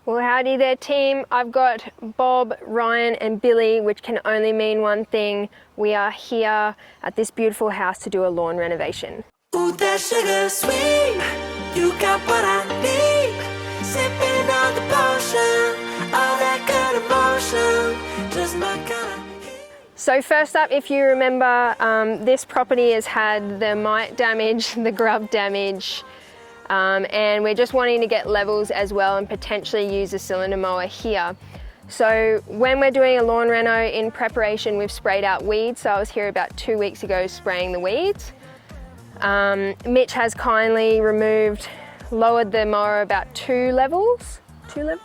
Well, howdy there, team. I've got Bob, Ryan and Billy, which can only mean one thing. We are here at this beautiful house to do a lawn renovation. Ooh, that sugar sweet, you got what I need. Sipping on the potion, all that good emotion, just my kind of heat. So first up, if you remember, this property has had the mite damage, the grub damage, and we're just wanting to get levels as well and potentially use a cylinder mower here. So when we're doing a lawn reno, in preparation we've sprayed out weeds. So I was here about 2 weeks ago spraying the weeds. Mitch has kindly lowered the mower about two levels, and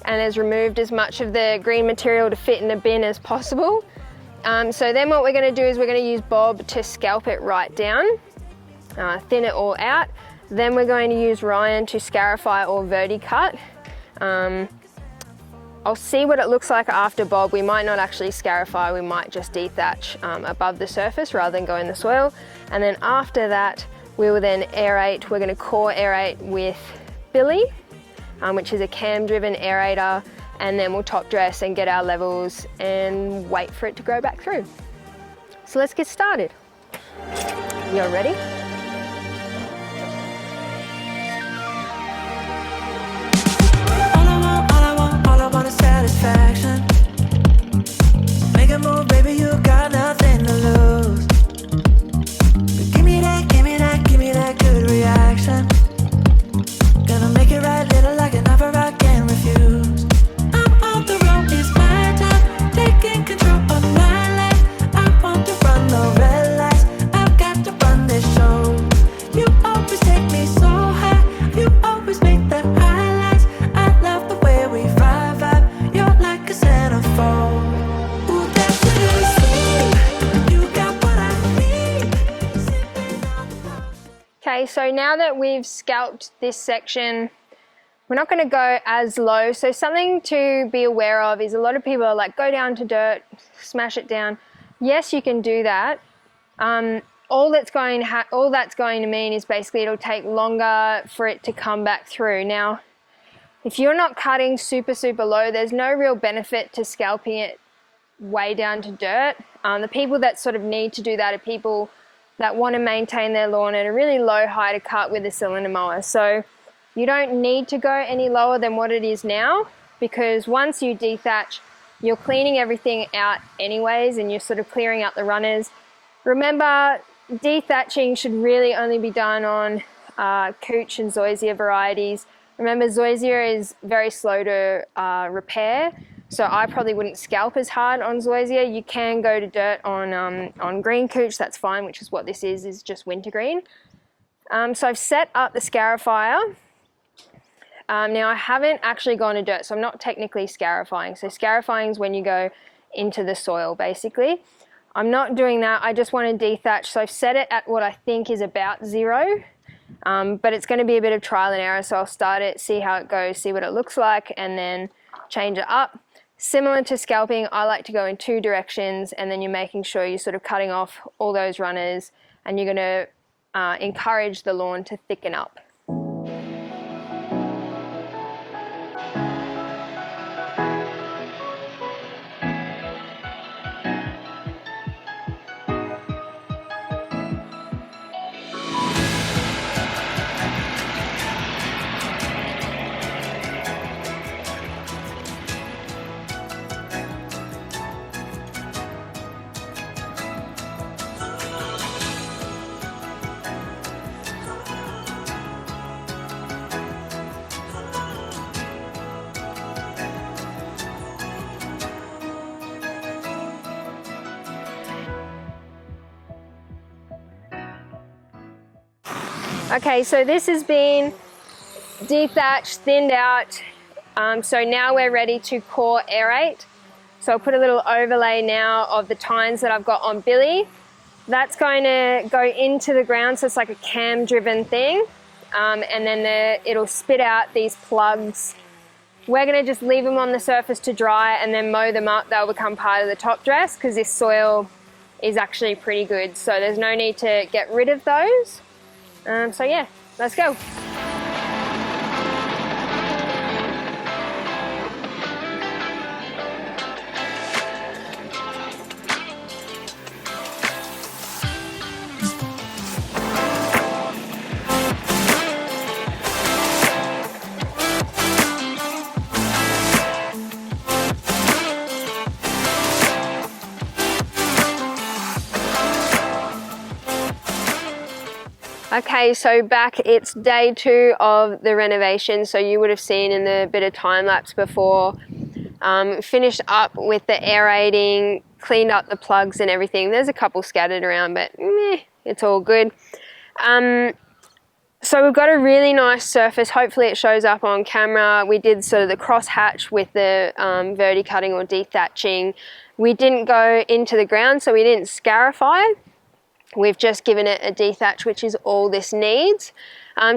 has removed as much of the green material to fit in a bin as possible. So then what we're going to do is we're going to use Bob to scalp it right down, thin it all out. Then we're going to use Ryan to scarify or verticut. I'll see what it looks like after Bob. We might not actually scarify, we might just dethatch above the surface rather than go in the soil. And then after that, we will then aerate. We're going to core aerate with Billy, which is a cam-driven aerator, and then we'll top dress and get our levels and wait for it to grow back through. So let's get started. You're ready? Satisfaction. Make a move, baby, you got nothing to lose. Give me that good reaction. Gonna make it right, little like an offer I can't refuse. I'm on the road, it's my time, taking control of my life. I want to run the red lights, I've got to run this show. You always take me so high, you always make the highlights. I love the way we vibe. Okay, so now that we've scalped this section, we're not going to go as low. So something to be aware of is a lot of people are like, go down to dirt, smash it down. Yes, you can do that. All that's going to mean is basically it'll take longer for it to come back through. Now, if you're not cutting super low, there's no real benefit to scalping it way down to dirt. The people that sort of need to do that are people that want to maintain their lawn at a really low height of cut with a cylinder mower. So you don't need to go any lower than what it is now, because once you dethatch, you're cleaning everything out anyways and you're sort of clearing out the runners. Remember, dethatching should really only be done on Couch and Zoysia varieties. Remember, Zoysia is very slow to repair, so I probably wouldn't scalp as hard on Zoysia. You can go to dirt on green Couch, that's fine, which is what this is just wintergreen. So I've set up the scarifier. Now I haven't actually gone to dirt, so I'm not technically scarifying. So scarifying is when you go into the soil, basically. I'm not doing that, I just want to dethatch, so I've set it at what I think is about 0. But it's going to be a bit of trial and error, so I'll start it, see how it goes, see what it looks like, and then change it up. Similar to scalping, I like to go in 2 directions, and then you're making sure you're sort of cutting off all those runners, and you're going to encourage the lawn to thicken up. Okay, so this has been dethatched, thinned out, so now we're ready to core aerate. So I'll put a little overlay now of the tines that I've got on Billy. That's going to go into the ground, so it's like a cam-driven thing, and then it'll spit out these plugs. We're going to just leave them on the surface to dry and then mow them up. They'll become part of the top dress because this soil is actually pretty good, so there's no need to get rid of those. So yeah, let's go. Okay, so back, it's day 2 of the renovation. So you would have seen in the bit of time lapse before, finished up with the aerating, cleaned up the plugs and everything. There's a couple scattered around, but it's all good. So we've got a really nice surface. Hopefully it shows up on camera. We did sort of the cross hatch with the verticutting or dethatching. We didn't go into the ground, so we didn't scarify. We've just given it a dethatch, which is all this needs.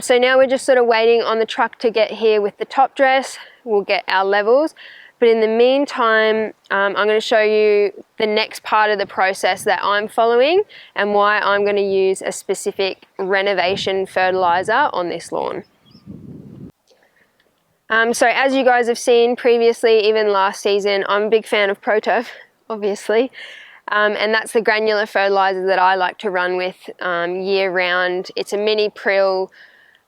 So now we're just sort of waiting on the truck to get here with the top dress. We'll get our levels. But in the meantime, I'm going to show you the next part of the process that I'm following and why I'm going to use a specific renovation fertilizer on this lawn. So as you guys have seen previously, even last season, I'm a big fan of ProTurf, obviously. And that's the granular fertilizer that I like to run with year round. It's a mini prill.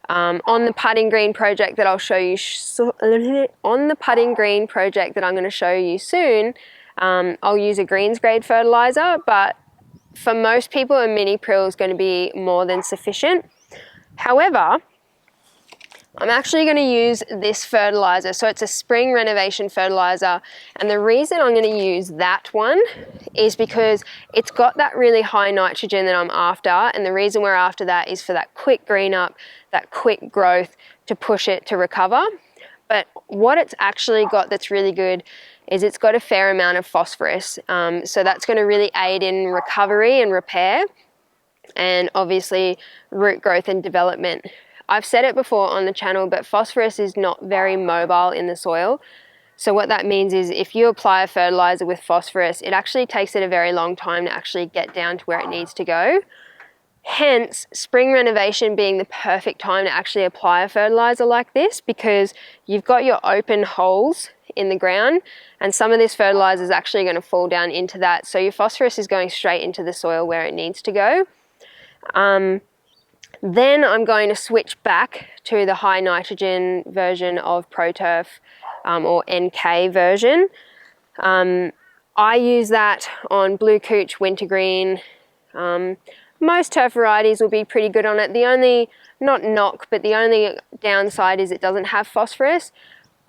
On the putting green project that I'll show you on the putting green project that I'm going to show you soon, I'll use a greens grade fertilizer, but for most people a mini prill is going to be more than sufficient. However, I'm actually going to use this fertilizer. So it's a spring renovation fertilizer, and the reason I'm going to use that one is because it's got that really high nitrogen that I'm after, and the reason we're after that is for that quick green up, that quick growth to push it to recover. But what it's actually got that's really good is it's got a fair amount of phosphorus. So that's going to really aid in recovery and repair, and obviously root growth and development. I've said it before on the channel, but phosphorus is not very mobile in the soil. So what that means is if you apply a fertilizer with phosphorus, it actually takes it a very long time to actually get down to where it needs to go. Hence, spring renovation being the perfect time to actually apply a fertilizer like this, because you've got your open holes in the ground and some of this fertilizer is actually going to fall down into that. So your phosphorus is going straight into the soil where it needs to go. Then I'm going to switch back to the high nitrogen version of ProTurf or NK version. I use that on blue couch, wintergreen. Most turf varieties will be pretty good on it. The only, not knock, but the only downside is it doesn't have phosphorus.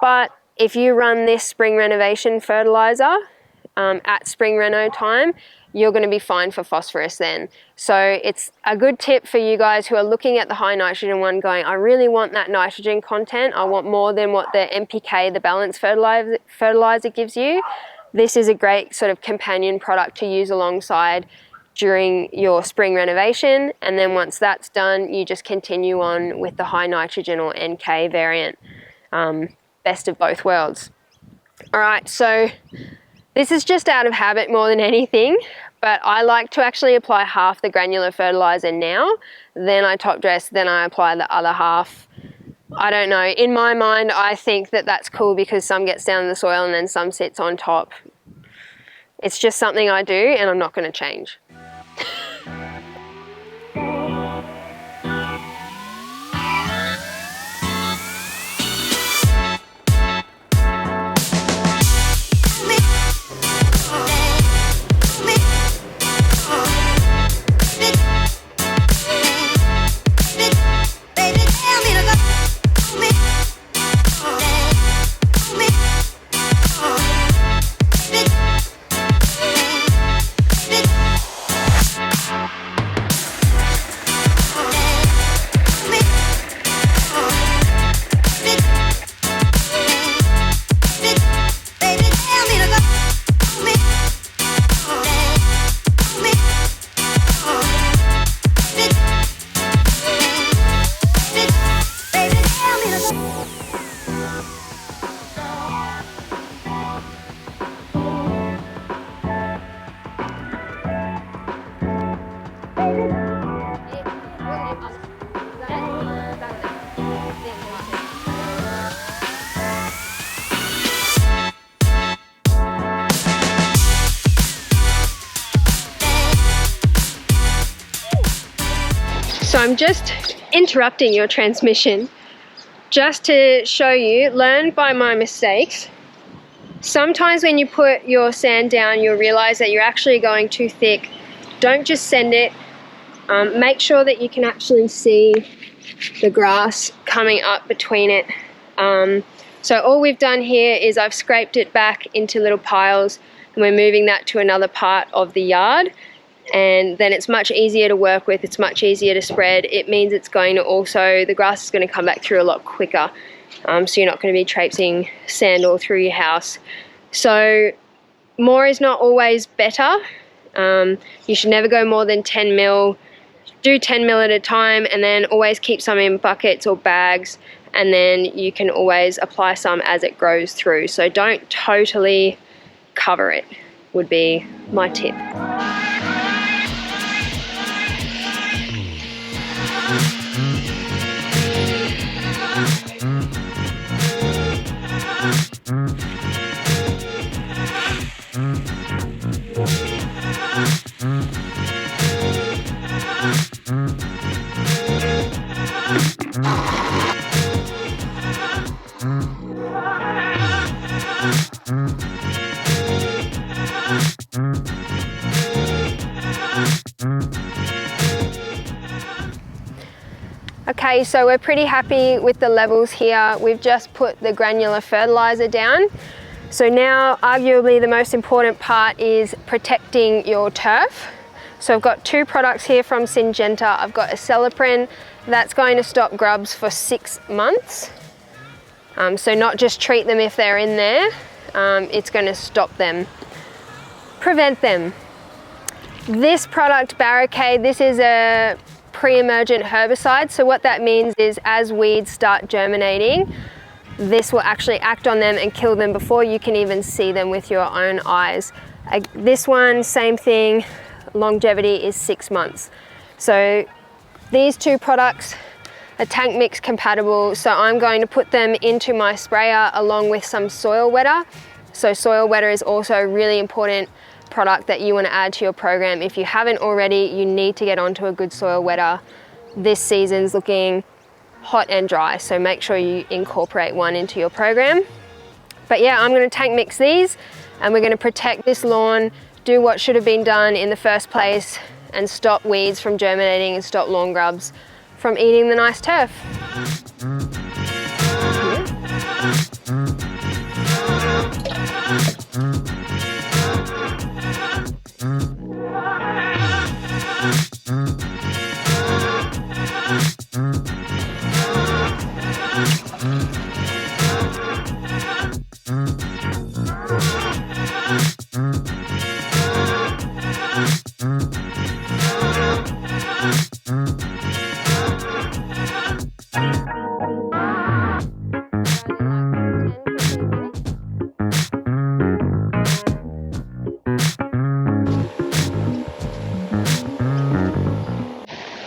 But if you run this spring renovation fertilizer at spring reno time, you're going to be fine for phosphorus then. So it's a good tip for you guys who are looking at the high nitrogen one going, I really want that nitrogen content. I want more than what the NPK, the balanced fertilizer gives you. This is a great sort of companion product to use alongside during your spring renovation. And then once that's done, you just continue on with the high nitrogen or NK variant. Best of both worlds. All right, so this is just out of habit more than anything, but I like to actually apply half the granular fertilizer now, then I top dress, then I apply the other half. I don't know, in my mind I think that that's cool because some gets down in the soil and then some sits on top. It's just something I do and I'm not going to change. So I'm just interrupting your transmission just to show you, learn by my mistakes. Sometimes when you put your sand down, you'll realize that you're actually going too thick. Don't just send it Make sure that you can actually see the grass coming up between it. So all we've done here is I've scraped it back into little piles, and we're moving that to another part of the yard, and then it's much easier to work with, it's much easier to spread. It means it's going to also, the grass is going to come back through a lot quicker, so you're not going to be traipsing sand all through your house. So more is not always better. You should never go more than 10 mil. Do 10 mil at a time, and then always keep some in buckets or bags, and then you can always apply some as it grows through. So don't totally cover it, would be my tip. Okay, so we're pretty happy with the levels here. We've just put the granular fertilizer down. So now arguably the most important part is protecting your turf. So I've got two products here from Syngenta. I've got Acelepryn, that's going to stop grubs for 6 months. So not just treat them if they're in there, it's going to stop them, prevent them. This product, Barricade, this is a pre-emergent herbicide. So what that means is as weeds start germinating, this will actually act on them and kill them before you can even see them with your own eyes. This one, same thing, longevity is 6 months. So these two products are tank mix compatible, so I'm going to put them into my sprayer along with some soil wetter. So soil wetter is also a really important product that you want to add to your program. If you haven't already, you need to get onto a good soil wetter. This season's looking hot and dry, so make sure you incorporate one into your program. But yeah, I'm going to tank mix these, and we're going to protect this lawn, do what should have been done in the first place, and stop weeds from germinating and stop lawn grubs from eating the nice turf.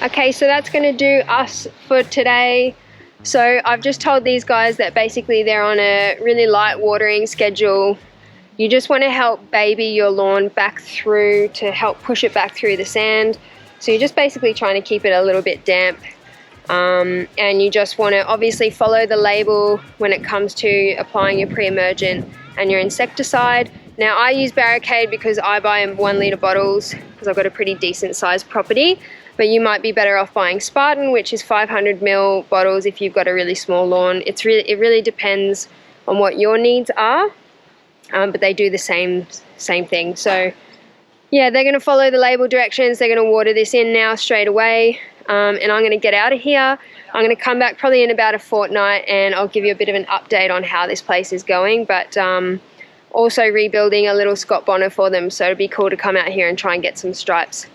Okay, so that's going to do us for today. So I've just told these guys that basically they're on a really light watering schedule. You just want to help baby your lawn back through, to help push it back through the sand. So you're just basically trying to keep it a little bit damp. And you just want to obviously follow the label when it comes to applying your pre-emergent and your insecticide. Now I use Barricade because I buy in 1 litre bottles because I've got a pretty decent sized property. But you might be better off buying Spartan, which is 500 ml bottles if you've got a really small lawn. It really depends on what your needs are, but they do the same thing. So yeah, they're going to follow the label directions. They're going to water this in now straight away, and I'm going to get out of here. I'm going to come back probably in about a fortnight, and I'll give you a bit of an update on how this place is going. But also rebuilding a little Scott Bonner for them, so it'd be cool to come out here and try and get some stripes.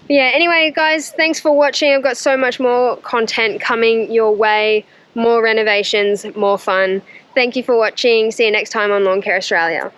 But yeah, anyway guys, thanks for watching. I've got so much more content coming your way, more renovations, more fun. Thank you for watching. See you next time on Lawn Care Australia.